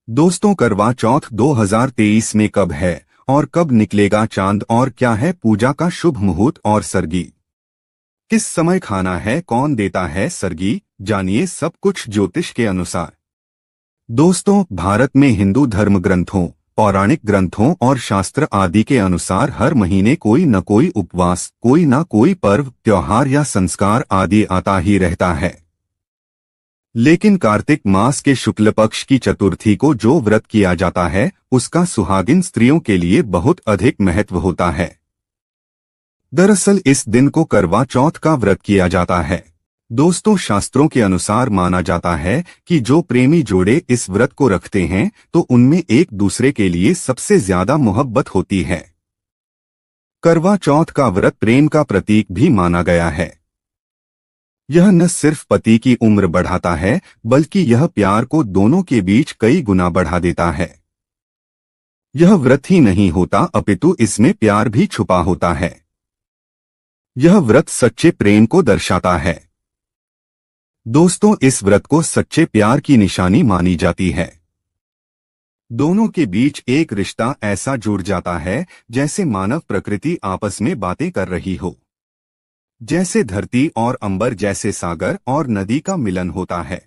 दोस्तों, करवा चौथ 2023 में कब है और कब निकलेगा चांद और क्या है पूजा का शुभ मुहूर्त और सरगी? किस समय खाना है, कौन देता है सरगी? जानिए सब कुछ ज्योतिष के अनुसार। दोस्तों, भारत में हिंदू धर्म ग्रंथों, पौराणिक ग्रंथों और शास्त्र आदि के अनुसार हर महीने कोई न कोई उपवास, कोई न कोई पर्व, त्योहार या संस्कार आदि आता ही रहता है। लेकिन कार्तिक मास के शुक्ल पक्ष की चतुर्थी को जो व्रत किया जाता है उसका सुहागिन स्त्रियों के लिए बहुत अधिक महत्व होता है। दरअसल इस दिन को करवा चौथ का व्रत किया जाता है। दोस्तों, शास्त्रों के अनुसार माना जाता है कि जो प्रेमी जोड़े इस व्रत को रखते हैं तो उनमें एक दूसरे के लिए सबसे ज्यादा मोहब्बत होती है। करवा चौथ का व्रत प्रेम का प्रतीक भी माना गया है। यह न सिर्फ पति की उम्र बढ़ाता है बल्कि यह प्यार को दोनों के बीच कई गुना बढ़ा देता है। यह व्रत ही नहीं होता अपितु इसमें प्यार भी छुपा होता है। यह व्रत सच्चे प्रेम को दर्शाता है। दोस्तों, इस व्रत को सच्चे प्यार की निशानी मानी जाती है। दोनों के बीच एक रिश्ता ऐसा जुड़ जाता है जैसे मानव प्रकृति आपस में बातें कर रही हो, जैसे धरती और अंबर, जैसे सागर और नदी का मिलन होता है।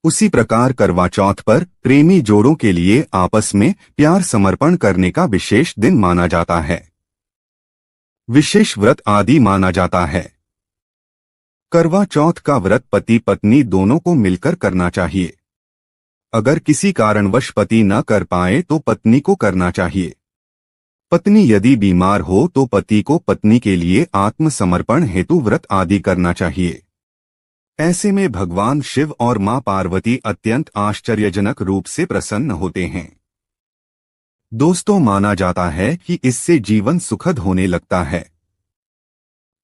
उसी प्रकार करवा चौथ पर प्रेमी जोड़ों के लिए आपस में प्यार समर्पण करने का विशेष दिन माना जाता है। विशेष व्रत आदि माना जाता है। करवा चौथ का व्रत पति पत्नी दोनों को मिलकर करना चाहिए। अगर किसी कारणवश पति न कर पाए तो पत्नी को करना चाहिए। पत्नी यदि बीमार हो तो पति को पत्नी के लिए आत्मसमर्पण हेतु व्रत आदि करना चाहिए। ऐसे में भगवान शिव और मां पार्वती अत्यंत आश्चर्यजनक रूप से प्रसन्न होते हैं। दोस्तों, माना जाता है कि इससे जीवन सुखद होने लगता है।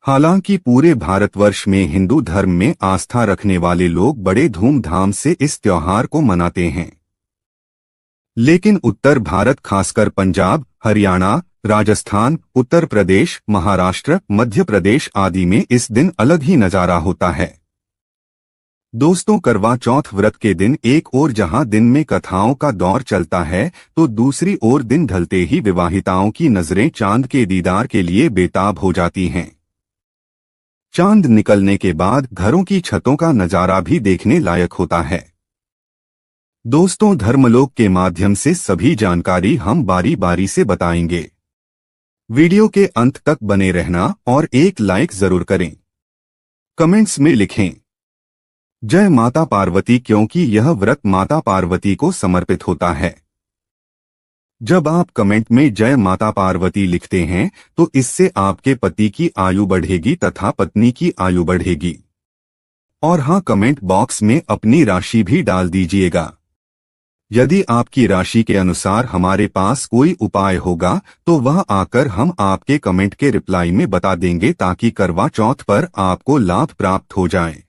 हालांकि पूरे भारतवर्ष में हिंदू धर्म में आस्था रखने वाले लोग बड़े धूमधाम से इस त्योहार को मनाते हैं। लेकिन उत्तर भारत, खासकर पंजाब, हरियाणा, राजस्थान, उत्तर प्रदेश, महाराष्ट्र, मध्य प्रदेश आदि में इस दिन अलग ही नजारा होता है। दोस्तों, करवा चौथ व्रत के दिन एक ओर जहां दिन में कथाओं का दौर चलता है तो दूसरी ओर दिन ढलते ही विवाहिताओं की नजरें चांद के दीदार के लिए बेताब हो जाती हैं। चांद निकलने के बाद घरों की छतों का नजारा भी देखने लायक होता है। दोस्तों, धर्मलोक के माध्यम से सभी जानकारी हम बारी बारी से बताएंगे। वीडियो के अंत तक बने रहना और एक लाइक जरूर करें। कमेंट्स में लिखें जय माता पार्वती, क्योंकि यह व्रत माता पार्वती को समर्पित होता है। जब आप कमेंट में जय माता पार्वती लिखते हैं तो इससे आपके पति की आयु बढ़ेगी तथा पत्नी की आयु बढ़ेगी। और हाँ, कमेंट बॉक्स में अपनी राशि भी डाल दीजिएगा। यदि आपकी राशि के अनुसार हमारे पास कोई उपाय होगा तो वह आकर हम आपके कमेंट के रिप्लाई में बता देंगे ताकि करवा चौथ पर आपको लाभ प्राप्त हो जाए।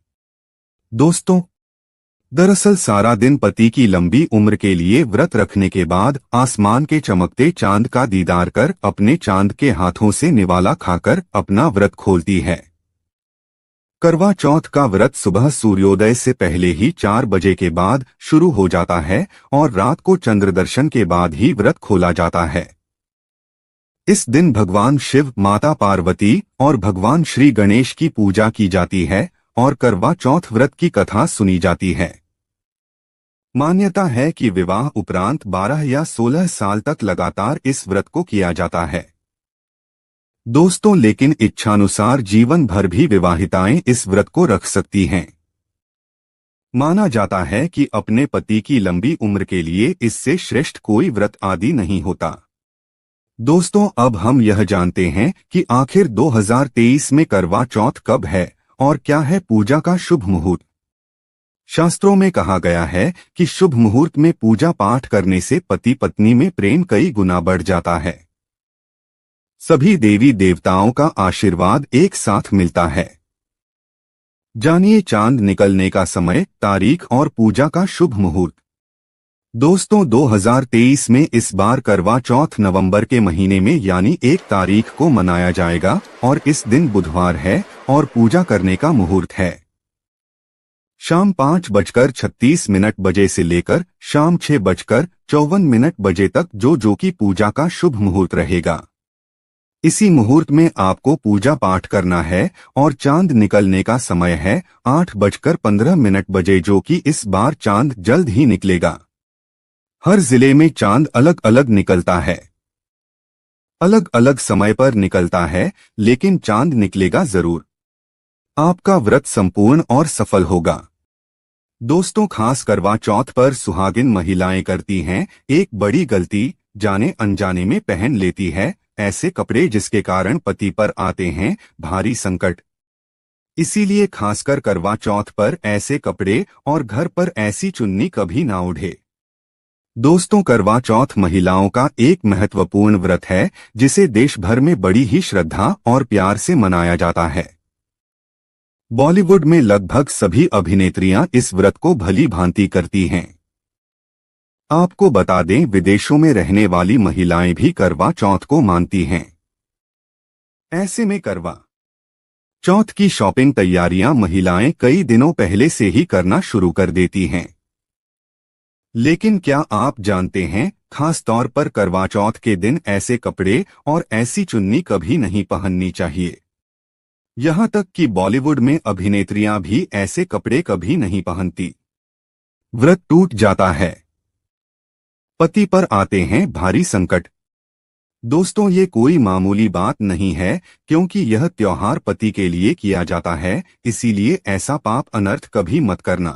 दोस्तों, दरअसल सारा दिन पति की लंबी उम्र के लिए व्रत रखने के बाद आसमान के चमकते चांद का दीदार कर अपने चांद के हाथों से निवाला खाकर अपना व्रत खोलती है। करवा चौथ का व्रत सुबह सूर्योदय से पहले ही 4 बजे के बाद शुरू हो जाता है और रात को चंद्र दर्शन के बाद ही व्रत खोला जाता है। इस दिन भगवान शिव, माता पार्वती और भगवान श्री गणेश की पूजा की जाती है और करवा चौथ व्रत की कथा सुनी जाती है। मान्यता है कि विवाह उपरांत 12 या 16 साल तक लगातार इस व्रत को किया जाता है। दोस्तों, लेकिन इच्छानुसार जीवन भर भी विवाहिताएं इस व्रत को रख सकती हैं। माना जाता है कि अपने पति की लंबी उम्र के लिए इससे श्रेष्ठ कोई व्रत आदि नहीं होता। दोस्तों, अब हम यह जानते हैं कि आखिर 2023 में करवा चौथ कब है और क्या है पूजा का शुभ मुहूर्त। शास्त्रों में कहा गया है कि शुभ मुहूर्त में पूजा पाठ करने से पति पत्नी में प्रेम कई गुना बढ़ जाता है। सभी देवी देवताओं का आशीर्वाद एक साथ मिलता है। जानिए चांद निकलने का समय, तारीख और पूजा का शुभ मुहूर्त। दोस्तों, 2023 में इस बार करवा चौथ नवंबर के महीने में यानी 1 तारीख को मनाया जाएगा और इस दिन बुधवार है और पूजा करने का मुहूर्त है शाम 5:36 बजे से लेकर शाम 6:54 बजे तक जो की पूजा का शुभ मुहूर्त रहेगा। इसी मुहूर्त में आपको पूजा पाठ करना है और चांद निकलने का समय है 8:15 बजे, जो कि इस बार चांद जल्द ही निकलेगा। हर जिले में चांद अलग अलग निकलता है, अलग अलग समय पर निकलता है, लेकिन चांद निकलेगा जरूर। आपका व्रत संपूर्ण और सफल होगा। दोस्तों, खास करवा चौथ पर सुहागिन महिलाएं करती हैं एक बड़ी गलती, जाने अनजाने में पहन लेती है ऐसे कपड़े जिसके कारण पति पर आते हैं भारी संकट। इसीलिए खासकर करवा चौथ पर ऐसे कपड़े और घर पर ऐसी चुन्नी कभी ना ओढ़े। दोस्तों, करवा चौथ महिलाओं का एक महत्वपूर्ण व्रत है जिसे देश भर में बड़ी ही श्रद्धा और प्यार से मनाया जाता है। बॉलीवुड में लगभग सभी अभिनेत्रियां इस व्रत को भली भांति करती हैं। आपको बता दें, विदेशों में रहने वाली महिलाएं भी करवा चौथ को मानती हैं। ऐसे में करवा चौथ की शॉपिंग तैयारियां महिलाएं कई दिनों पहले से ही करना शुरू कर देती हैं। लेकिन क्या आप जानते हैं, खास तौर पर करवा चौथ के दिन ऐसे कपड़े और ऐसी चुन्नी कभी नहीं पहननी चाहिए। यहां तक कि बॉलीवुड में अभिनेत्रियां भी ऐसे कपड़े कभी नहीं पहनती। व्रत टूट जाता है, पति पर आते हैं भारी संकट। दोस्तों, ये कोई मामूली बात नहीं है, क्योंकि यह त्योहार पति के लिए किया जाता है, इसीलिए ऐसा पाप अनर्थ कभी मत करना।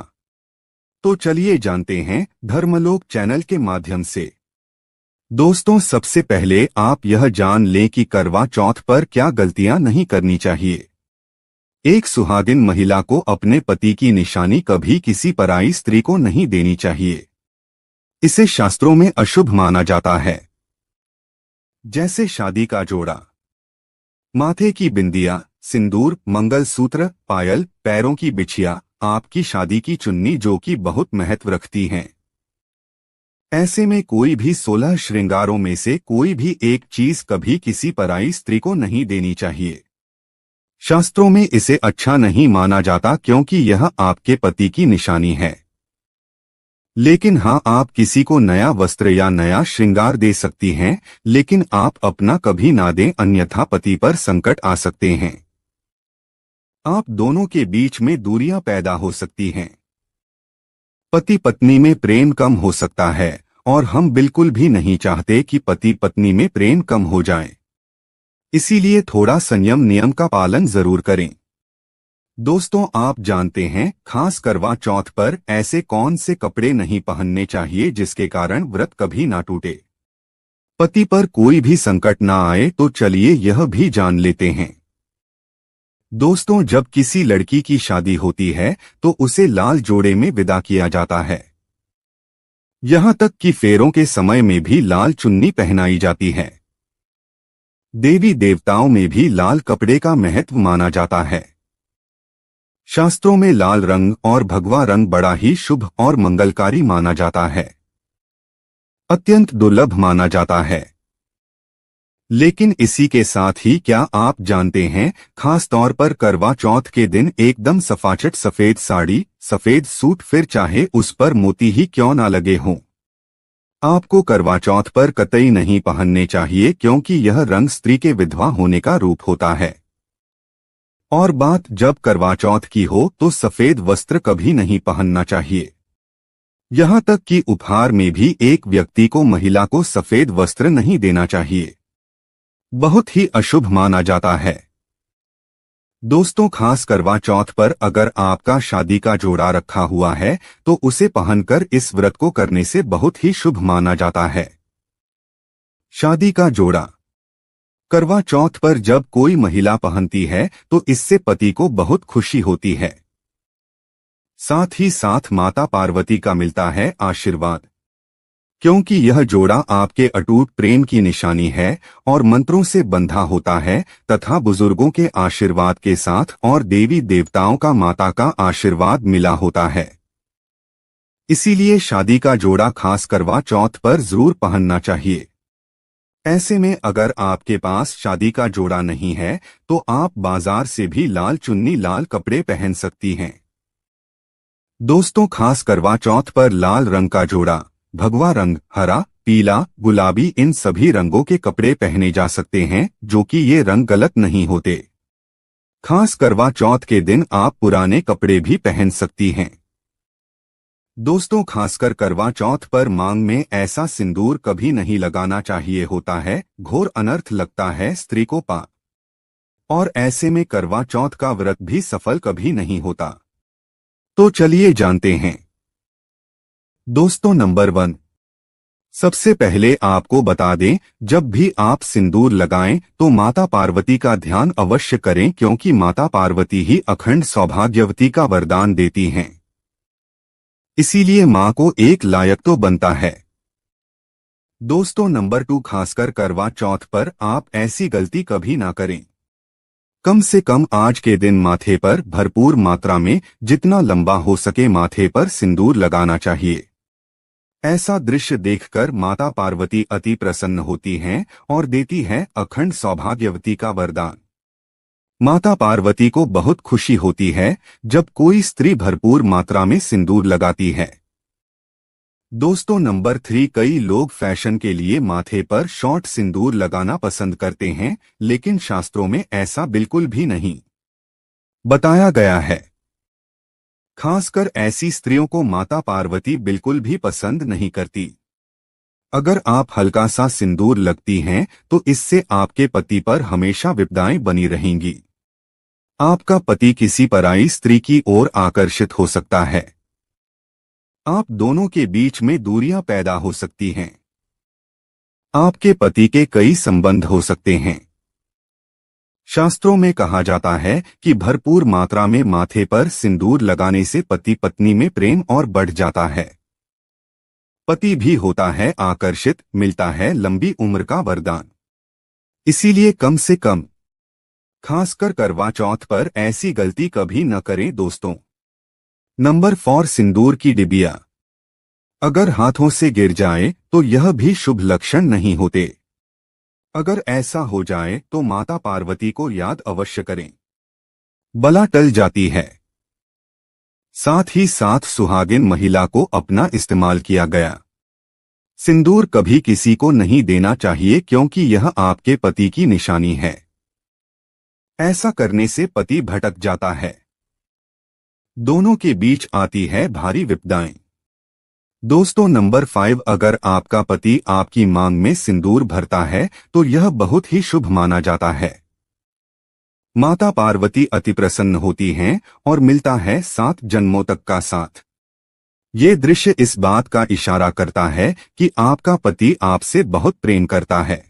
तो चलिए जानते हैं धर्मलोक चैनल के माध्यम से। दोस्तों, सबसे पहले आप यह जान लें कि करवा चौथ पर क्या गलतियां नहीं करनी चाहिए। एक सुहागिन महिला को अपने पति की निशानी कभी किसी पराई स्त्री को नहीं देनी चाहिए। इसे शास्त्रों में अशुभ माना जाता है। जैसे शादी का जोड़ा, माथे की बिंदिया, सिंदूर, मंगलसूत्र, पायल, पैरों की बिछिया, आपकी शादी की चुन्नी, जो कि बहुत महत्व रखती हैं। ऐसे में कोई भी 16 श्रृंगारों में से कोई भी एक चीज कभी किसी पराई स्त्री को नहीं देनी चाहिए। शास्त्रों में इसे अच्छा नहीं माना जाता, क्योंकि यह आपके पति की निशानी है। लेकिन हाँ, आप किसी को नया वस्त्र या नया श्रृंगार दे सकती हैं, लेकिन आप अपना कभी ना दें, अन्यथा पति पर संकट आ सकते हैं। आप दोनों के बीच में दूरियां पैदा हो सकती हैं। पति पत्नी में प्रेम कम हो सकता है, और हम बिल्कुल भी नहीं चाहते कि पति पत्नी में प्रेम कम हो जाए। इसीलिए थोड़ा संयम नियम का पालन जरूर करें। दोस्तों, आप जानते हैं खास करवा चौथ पर ऐसे कौन से कपड़े नहीं पहनने चाहिए जिसके कारण व्रत कभी ना टूटे, पति पर कोई भी संकट ना आए। तो चलिए यह भी जान लेते हैं। दोस्तों, जब किसी लड़की की शादी होती है तो उसे लाल जोड़े में विदा किया जाता है। यहां तक कि फेरों के समय में भी लाल चुन्नी पहनाई जाती है। देवी देवताओं में भी लाल कपड़े का महत्व माना जाता है। शास्त्रों में लाल रंग और भगवा रंग बड़ा ही शुभ और मंगलकारी माना जाता है, अत्यंत दुर्लभ माना जाता है। लेकिन इसी के साथ ही क्या आप जानते हैं, खास तौर पर करवा चौथ के दिन एकदम सफाचट सफेद साड़ी, सफेद सूट, फिर चाहे उस पर मोती ही क्यों ना लगे हों, आपको करवा चौथ पर कतई नहीं पहनने चाहिए, क्योंकि यह रंग स्त्री के विधवा होने का रूप होता है। और बात जब करवा चौथ की हो तो सफेद वस्त्र कभी नहीं पहनना चाहिए। यहां तक कि उपहार में भी एक व्यक्ति को महिला को सफेद वस्त्र नहीं देना चाहिए, बहुत ही अशुभ माना जाता है। दोस्तों, खास करवा चौथ पर अगर आपका शादी का जोड़ा रखा हुआ है तो उसे पहनकर इस व्रत को करने से बहुत ही शुभ माना जाता है। शादी का जोड़ा करवा चौथ पर जब कोई महिला पहनती है तो इससे पति को बहुत खुशी होती है, साथ ही साथ माता पार्वती का मिलता है आशीर्वाद, क्योंकि यह जोड़ा आपके अटूट प्रेम की निशानी है और मंत्रों से बंधा होता है तथा बुजुर्गों के आशीर्वाद के साथ और देवी देवताओं का माता का आशीर्वाद मिला होता है। इसीलिए शादी का जोड़ा खास करवा चौथ पर जरूर पहनना चाहिए। ऐसे में अगर आपके पास शादी का जोड़ा नहीं है तो आप बाजार से भी लाल चुन्नी, लाल कपड़े पहन सकती हैं। दोस्तों, खास करवा चौथ पर लाल रंग का जोड़ा, भगवा रंग, हरा, पीला, गुलाबी इन सभी रंगों के कपड़े पहने जा सकते हैं, जो कि ये रंग गलत नहीं होते। खास करवा चौथ के दिन आप पुराने कपड़े भी पहन सकती हैं। दोस्तों, खासकर करवा चौथ पर मांग में ऐसा सिंदूर कभी नहीं लगाना चाहिए होता है, घोर अनर्थ लगता है स्त्री को पाप। और ऐसे में करवा चौथ का व्रत भी सफल कभी नहीं होता। तो चलिए जानते हैं। दोस्तों, नंबर 1, सबसे पहले आपको बता दें, जब भी आप सिंदूर लगाएं तो माता पार्वती का ध्यान अवश्य करें, क्योंकि माता पार्वती ही अखंड सौभाग्यवती का वरदान देती हैं। इसीलिए मां को एक लायक तो बनता है। दोस्तों, नंबर 2, खासकर करवा चौथ पर आप ऐसी गलती कभी ना करें। कम से कम आज के दिन माथे पर भरपूर मात्रा में जितना लंबा हो सके माथे पर सिंदूर लगाना चाहिए। ऐसा दृश्य देखकर माता पार्वती अति प्रसन्न होती हैं और देती है अखंड सौभाग्यवती का वरदान। माता पार्वती को बहुत खुशी होती है जब कोई स्त्री भरपूर मात्रा में सिंदूर लगाती है। दोस्तों, नंबर 3, कई लोग फैशन के लिए माथे पर शॉर्ट सिंदूर लगाना पसंद करते हैं, लेकिन शास्त्रों में ऐसा बिल्कुल भी नहीं बताया गया है। खासकर ऐसी स्त्रियों को माता पार्वती बिल्कुल भी पसंद नहीं करती। अगर आप हल्का सा सिंदूर लगती हैं तो इससे आपके पति पर हमेशा विपदाएं बनी रहेंगी। आपका पति किसी पराई स्त्री की ओर आकर्षित हो सकता है। आप दोनों के बीच में दूरियां पैदा हो सकती हैं। आपके पति के कई संबंध हो सकते हैं। शास्त्रों में कहा जाता है कि भरपूर मात्रा में माथे पर सिंदूर लगाने से पति पत्नी में प्रेम और बढ़ जाता है। पति भी होता है आकर्षित, मिलता है लंबी उम्र का वरदान। इसीलिए कम से कम खासकर करवा चौथ पर ऐसी गलती कभी न करें। दोस्तों, नंबर 4, सिंदूर की डिबिया अगर हाथों से गिर जाए तो यह भी शुभ लक्षण नहीं होते। अगर ऐसा हो जाए तो माता पार्वती को याद अवश्य करें, बला टल जाती है। साथ ही साथ सुहागिन महिला को अपना इस्तेमाल किया गया सिंदूर कभी किसी को नहीं देना चाहिए, क्योंकि यह आपके पति की निशानी है। ऐसा करने से पति भटक जाता है। दोनों के बीच आती है भारी विपदाएं। दोस्तों, नंबर 5, अगर आपका पति आपकी मांग में सिंदूर भरता है तो यह बहुत ही शुभ माना जाता है। माता पार्वती अति प्रसन्न होती हैं और मिलता है 7 जन्मों तक का साथ। ये दृश्य इस बात का इशारा करता है कि आपका पति आपसे बहुत प्रेम करता है।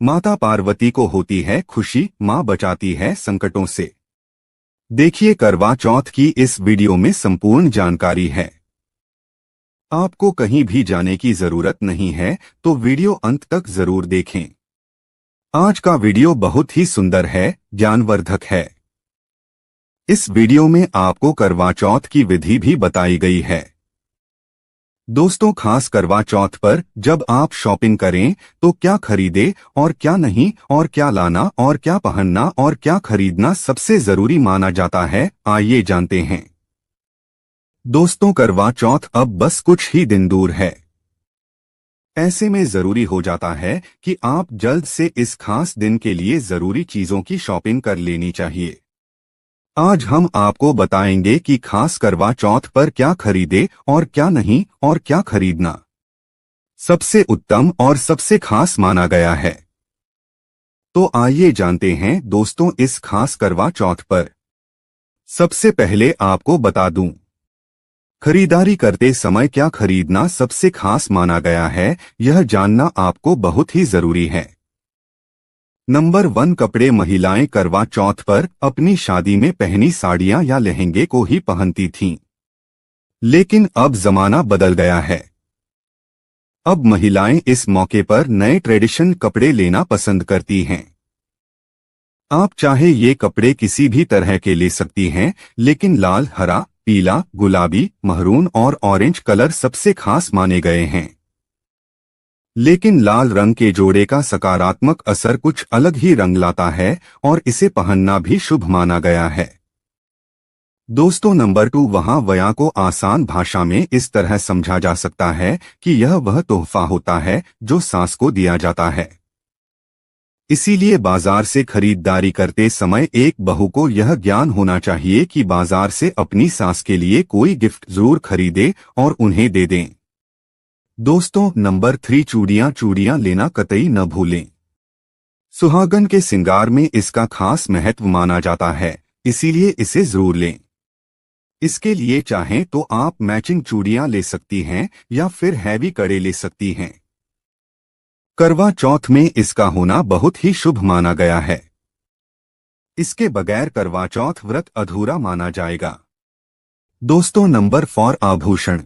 माता पार्वती को होती है खुशी, मां बचाती है संकटों से। देखिए, करवा चौथ की इस वीडियो में संपूर्ण जानकारी है। आपको कहीं भी जाने की जरूरत नहीं है, तो वीडियो अंत तक जरूर देखें। आज का वीडियो बहुत ही सुंदर है, ज्ञानवर्धक है। इस वीडियो में आपको करवा चौथ की विधि भी बताई गई है। दोस्तों, खास करवा चौथ पर जब आप शॉपिंग करें तो क्या खरीदे और क्या नहीं, और क्या लाना और क्या पहनना और क्या खरीदना सबसे जरूरी माना जाता है, आइए जानते हैं। दोस्तों, करवा चौथ अब बस कुछ ही दिन दूर है। ऐसे में जरूरी हो जाता है कि आप जल्द से इस खास दिन के लिए जरूरी चीजों की शॉपिंग कर लेनी चाहिए। आज हम आपको बताएंगे कि खास करवा चौथ पर क्या खरीदे और क्या नहीं, और क्या खरीदना सबसे उत्तम और सबसे खास माना गया है। तो आइए जानते हैं। दोस्तों, इस खास करवा चौथ पर सबसे पहले आपको बता दूं, खरीदारी करते समय क्या खरीदना सबसे खास माना गया है, यह जानना आपको बहुत ही जरूरी है। नंबर 1, कपड़े। महिलाएं करवा चौथ पर अपनी शादी में पहनी साड़ियां या लहंगे को ही पहनती थीं, लेकिन अब जमाना बदल गया है। अब महिलाएं इस मौके पर नए ट्रेडिशन कपड़े लेना पसंद करती हैं। आप चाहे ये कपड़े किसी भी तरह के ले सकती हैं, लेकिन लाल, हरा, पीला, गुलाबी, महरून और ऑरेंज कलर सबसे खास माने गए हैं। लेकिन लाल रंग के जोड़े का सकारात्मक असर कुछ अलग ही रंग लाता है और इसे पहनना भी शुभ माना गया है। दोस्तों नंबर 2, वहाँ वया को आसान भाषा में इस तरह समझा जा सकता है कि यह वह तोहफा होता है जो सास को दिया जाता है। इसीलिए बाजार से खरीदारी करते समय एक बहू को यह ज्ञान होना चाहिए कि बाजार से अपनी सास के लिए कोई गिफ्ट जरूर खरीदे और उन्हें दे दें। दोस्तों नंबर 3, चूड़ियां लेना कतई न भूलें। सुहागन के श्रृंगार में इसका खास महत्व माना जाता है, इसीलिए इसे जरूर लें। इसके लिए चाहें तो आप मैचिंग चूड़ियां ले सकती हैं या फिर हैवी कड़े ले सकती हैं। करवा चौथ में इसका होना बहुत ही शुभ माना गया है। इसके बगैर करवा चौथ व्रत अधूरा माना जाएगा। दोस्तों नंबर 4, आभूषण।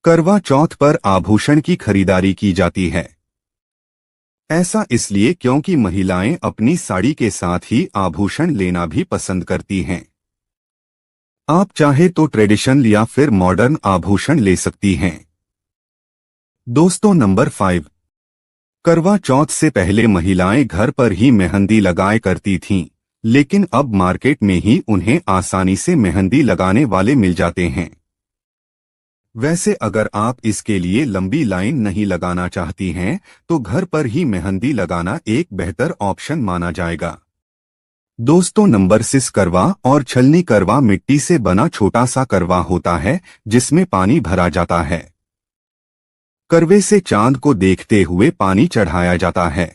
करवा चौथ पर आभूषण की खरीदारी की जाती है। ऐसा इसलिए क्योंकि महिलाएं अपनी साड़ी के साथ ही आभूषण लेना भी पसंद करती हैं। आप चाहे तो ट्रेडिशनल या फिर मॉडर्न आभूषण ले सकती हैं। दोस्तों नंबर 5, करवा चौथ से पहले महिलाएं घर पर ही मेहंदी लगाया करती थीं, लेकिन अब मार्केट में ही उन्हें आसानी से मेहंदी लगाने वाले मिल जाते हैं। वैसे अगर आप इसके लिए लंबी लाइन नहीं लगाना चाहती हैं, तो घर पर ही मेहंदी लगाना एक बेहतर ऑप्शन माना जाएगा। दोस्तों नंबर 6, करवा और छलनी। करवा मिट्टी से बना छोटा सा करवा होता है जिसमें पानी भरा जाता है। करवे से चांद को देखते हुए पानी चढ़ाया जाता है।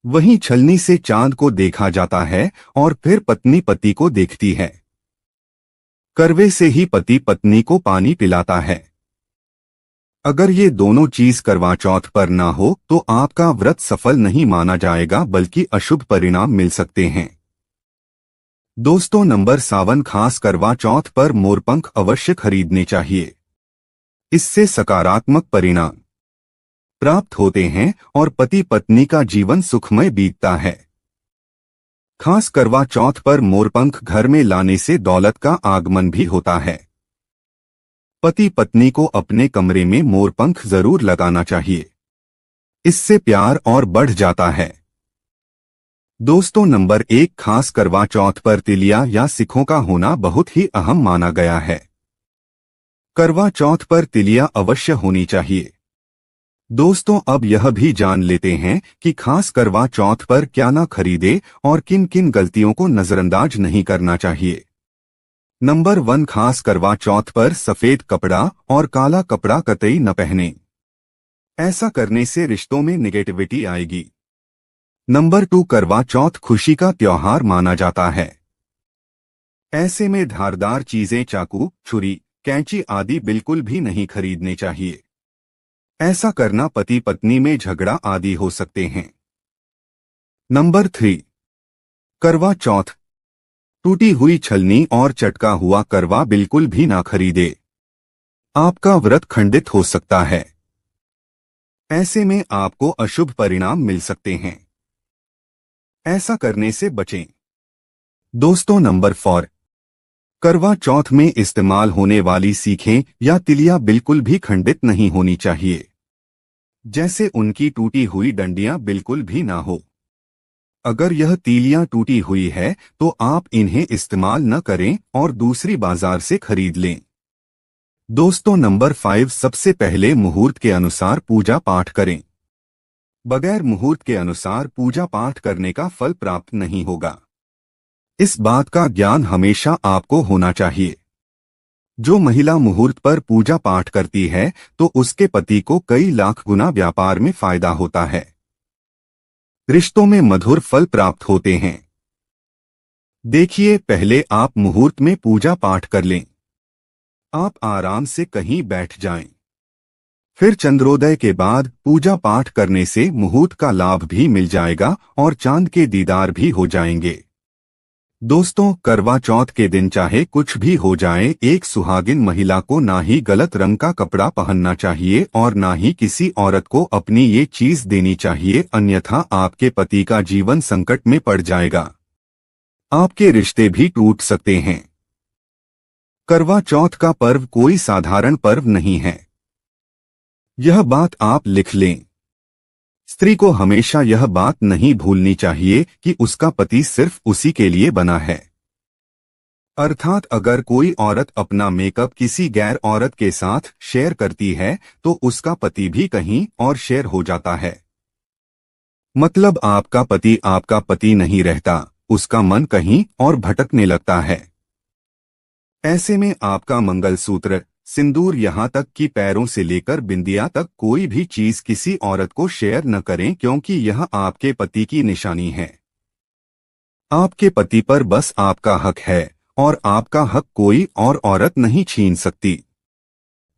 वहीं छलनी से चांद को देखा जाता है और फिर पत्नी पति को देखती है। करवे से ही पति पत्नी को पानी पिलाता है। अगर ये दोनों चीज करवा चौथ पर ना हो तो आपका व्रत सफल नहीं माना जाएगा, बल्कि अशुभ परिणाम मिल सकते हैं। दोस्तों नंबर 7, खास करवा चौथ पर मोरपंख अवश्य खरीदने चाहिए। इससे सकारात्मक परिणाम प्राप्त होते हैं और पति पत्नी का जीवन सुखमय बीतता है। खास करवा चौथ पर मोरपंख घर में लाने से दौलत का आगमन भी होता है। पति पत्नी को अपने कमरे में मोरपंख जरूर लगाना चाहिए। इससे प्यार और बढ़ जाता है। दोस्तों नंबर 1, खास करवा चौथ पर तिलिया या सिक्कों का होना बहुत ही अहम माना गया है। करवा चौथ पर तिलिया अवश्य होनी चाहिए। दोस्तों अब यह भी जान लेते हैं कि खास करवा चौथ पर क्या ना खरीदे और किन किन गलतियों को नजरअंदाज नहीं करना चाहिए। नंबर 1, खास करवा चौथ पर सफेद कपड़ा और काला कपड़ा कतई न पहने। ऐसा करने से रिश्तों में निगेटिविटी आएगी। नंबर 2, करवा चौथ खुशी का त्योहार माना जाता है। ऐसे में धारदार चीजें, चाकू, छुरी, कैंची आदि बिल्कुल भी नहीं खरीदने चाहिए। ऐसा करना पति पत्नी में झगड़ा आदि हो सकते हैं। नंबर 3, करवा चौथ। टूटी हुई छलनी और चटका हुआ करवा बिल्कुल भी ना खरीदे। आपका व्रत खंडित हो सकता है। ऐसे में आपको अशुभ परिणाम मिल सकते हैं। ऐसा करने से बचें। दोस्तों नंबर 4, करवा चौथ में इस्तेमाल होने वाली सीखें या तिलियां बिल्कुल भी खंडित नहीं होनी चाहिए। जैसे उनकी टूटी हुई डंडियां बिल्कुल भी ना हो। अगर यह तीलियां टूटी हुई है तो आप इन्हें इस्तेमाल न करें और दूसरी बाजार से खरीद लें। दोस्तों नंबर 5, सबसे पहले मुहूर्त के अनुसार पूजा पाठ करें। बगैर मुहूर्त के अनुसार पूजा पाठ करने का फल प्राप्त नहीं होगा। इस बात का ज्ञान हमेशा आपको होना चाहिए। जो महिला मुहूर्त पर पूजा पाठ करती है तो उसके पति को कई लाख गुना व्यापार में फायदा होता है। रिश्तों में मधुर फल प्राप्त होते हैं। देखिए, पहले आप मुहूर्त में पूजा पाठ कर लें। आप आराम से कहीं बैठ जाएं। फिर चंद्रोदय के बाद पूजा पाठ करने से मुहूर्त का लाभ भी मिल जाएगा और चांद के दीदार भी हो जाएंगे। दोस्तों करवा चौथ के दिन चाहे कुछ भी हो जाए, एक सुहागिन महिला को ना ही गलत रंग का कपड़ा पहनना चाहिए और ना ही किसी औरत को अपनी ये चीज देनी चाहिए, अन्यथा आपके पति का जीवन संकट में पड़ जाएगा। आपके रिश्ते भी टूट सकते हैं। करवा चौथ का पर्व कोई साधारण पर्व नहीं है। यह बात आप लिख लें। स्त्री को हमेशा यह बात नहीं भूलनी चाहिए कि उसका पति सिर्फ उसी के लिए बना है। अर्थात अगर कोई औरत अपना मेकअप किसी गैर औरत के साथ शेयर करती है तो उसका पति भी कहीं और शेयर हो जाता है। मतलब आपका पति नहीं रहता, उसका मन कहीं और भटकने लगता है। ऐसे में आपका मंगलसूत्र, सिंदूर, यहाँ तक कि पैरों से लेकर बिंदिया तक कोई भी चीज किसी औरत को शेयर न करें, क्योंकि यह आपके पति की निशानी है। आपके पति पर बस आपका हक है और आपका हक कोई और औरत नहीं छीन सकती।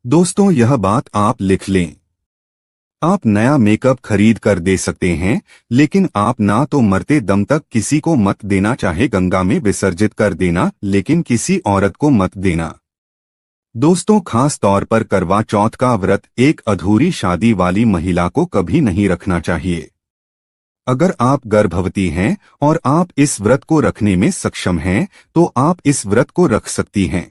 दोस्तों, यह बात आप लिख लें। आप नया मेकअप खरीद कर दे सकते हैं, लेकिन आप ना तो मरते दम तक किसी को मत देना, चाहे गंगा में विसर्जित कर देना, लेकिन किसी औरत को मत देना। दोस्तों, खास तौर पर करवा चौथ का व्रत एक अधूरी शादी वाली महिला को कभी नहीं रखना चाहिए। अगर आप गर्भवती हैं और आप इस व्रत को रखने में सक्षम हैं, तो आप इस व्रत को रख सकती हैं।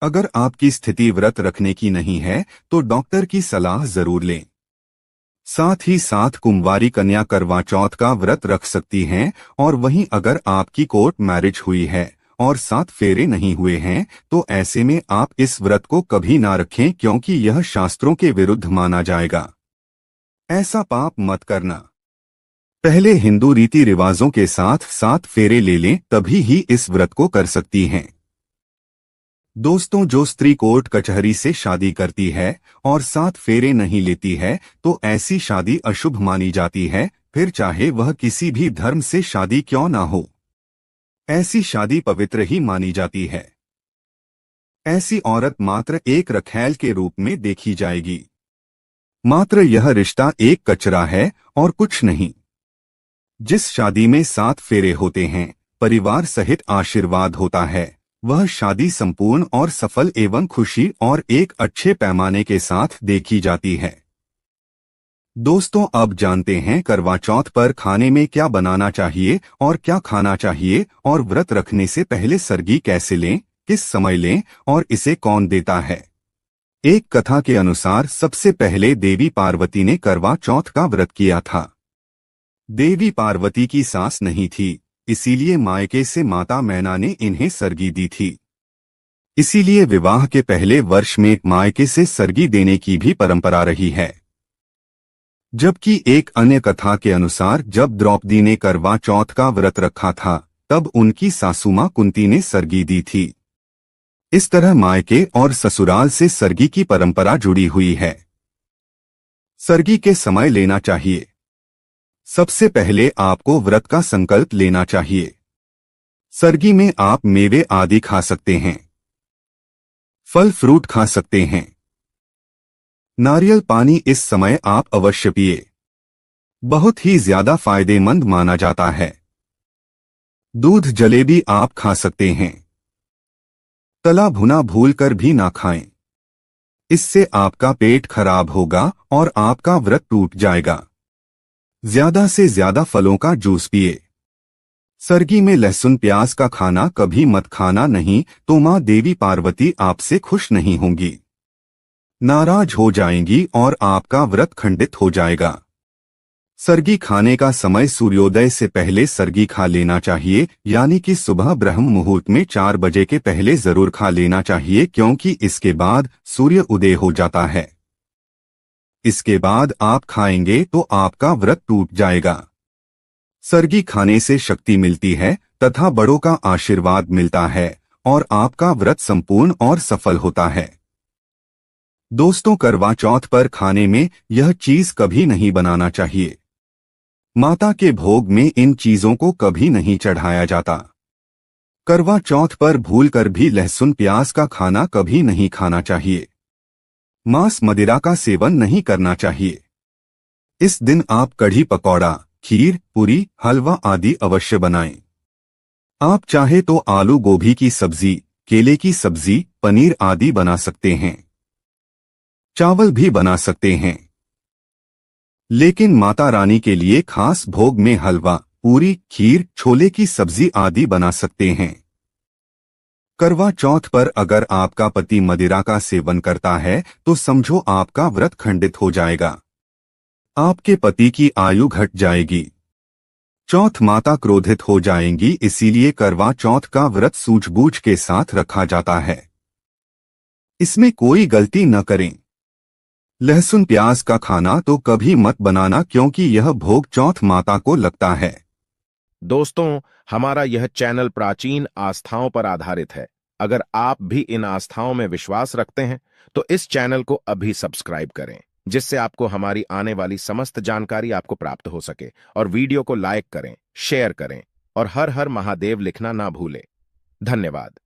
अगर आपकी स्थिति व्रत रखने की नहीं है तो डॉक्टर की सलाह जरूर लें। साथ ही साथ कुंवारी कन्या करवा चौथ का व्रत रख सकती हैं, और वहीं अगर आपकी कोर्ट मैरिज हुई है और 7 फेरे नहीं हुए हैं तो ऐसे में आप इस व्रत को कभी ना रखें, क्योंकि यह शास्त्रों के विरुद्ध माना जाएगा। ऐसा पाप मत करना। पहले हिंदू रीति रिवाजों के साथ 7 फेरे ले लें, तभी ही इस व्रत को कर सकती हैं। दोस्तों, जो स्त्री कोर्ट कचहरी से शादी करती है और 7 फेरे नहीं लेती है तो ऐसी शादी अशुभ मानी जाती है, फिर चाहे वह किसी भी धर्म से शादी क्यों ना हो। ऐसी शादी पवित्र ही मानी जाती है। ऐसी औरत मात्र एक रखैल के रूप में देखी जाएगी। मात्र यह रिश्ता एक कचरा है और कुछ नहीं। जिस शादी में 7 फेरे होते हैं, परिवार सहित आशीर्वाद होता है, वह शादी संपूर्ण और सफल एवं खुशी और एक अच्छे पैमाने के साथ देखी जाती है। दोस्तों, अब जानते हैं करवा चौथ पर खाने में क्या बनाना चाहिए और क्या खाना चाहिए, और व्रत रखने से पहले सरगी कैसे लें, किस समय लें और इसे कौन देता है। एक कथा के अनुसार सबसे पहले देवी पार्वती ने करवा चौथ का व्रत किया था। देवी पार्वती की सास नहीं थी, इसीलिए मायके से माता मैना ने इन्हें सरगी दी थी। इसीलिए विवाह के पहले वर्ष में मायके से सरगी देने की भी परंपरा रही है। जबकि एक अन्य कथा के अनुसार जब द्रौपदी ने करवा चौथ का व्रत रखा था, तब उनकी सासू मां कुंती ने सरगी दी थी। इस तरह मायके और ससुराल से सरगी की परंपरा जुड़ी हुई है। सरगी के समय लेना चाहिए। सबसे पहले आपको व्रत का संकल्प लेना चाहिए। सरगी में आप मेवे आदि खा सकते हैं, फल फ्रूट खा सकते हैं। नारियल पानी इस समय आप अवश्य पिए, बहुत ही ज्यादा फायदेमंद माना जाता है। दूध जलेबी आप खा सकते हैं। तला भुना भूलकर भी ना खाएं, इससे आपका पेट खराब होगा और आपका व्रत टूट जाएगा। ज्यादा से ज्यादा फलों का जूस पिए। सरगी में लहसुन प्याज का खाना कभी मत खाना, नहीं तो मां देवी पार्वती आपसे खुश नहीं होंगी, नाराज हो जाएंगी और आपका व्रत खंडित हो जाएगा। सरगी खाने का समय सूर्योदय से पहले सरगी खा लेना चाहिए, यानी कि सुबह ब्रह्म मुहूर्त में 4 बजे के पहले जरूर खा लेना चाहिए, क्योंकि इसके बाद सूर्य उदय हो जाता है। इसके बाद आप खाएंगे तो आपका व्रत टूट जाएगा। सरगी खाने से शक्ति मिलती है तथा बड़ों का आशीर्वाद मिलता है और आपका व्रत संपूर्ण और सफल होता है। दोस्तों, करवा चौथ पर खाने में यह चीज कभी नहीं बनाना चाहिए। माता के भोग में इन चीजों को कभी नहीं चढ़ाया जाता। करवा चौथ पर भूलकर भी लहसुन प्याज का खाना कभी नहीं खाना चाहिए। मांस मदिरा का सेवन नहीं करना चाहिए। इस दिन आप कढ़ी पकौड़ा, खीर, पूरी, हलवा आदि अवश्य बनाएं। आप चाहे तो आलू गोभी की सब्जी, केले की सब्जी, पनीर आदि बना सकते हैं। चावल भी बना सकते हैं। लेकिन माता रानी के लिए खास भोग में हलवा, पूरी, खीर, छोले की सब्जी आदि बना सकते हैं। करवा चौथ पर अगर आपका पति मदिरा का सेवन करता है तो समझो आपका व्रत खंडित हो जाएगा। आपके पति की आयु घट जाएगी। चौथ माता क्रोधित हो जाएंगी, इसीलिए करवा चौथ का व्रत सूझबूझ के साथ रखा जाता है। इसमें कोई गलती न करें। लहसुन प्याज का खाना तो कभी मत बनाना, क्योंकि यह भोग चौथ माता को लगता है। दोस्तों, हमारा यह चैनल प्राचीन आस्थाओं पर आधारित है। अगर आप भी इन आस्थाओं में विश्वास रखते हैं तो इस चैनल को अभी सब्सक्राइब करें, जिससे आपको हमारी आने वाली समस्त जानकारी आपको प्राप्त हो सके। और वीडियो को लाइक करें, शेयर करें और हर हर महादेव लिखना ना भूलें। धन्यवाद।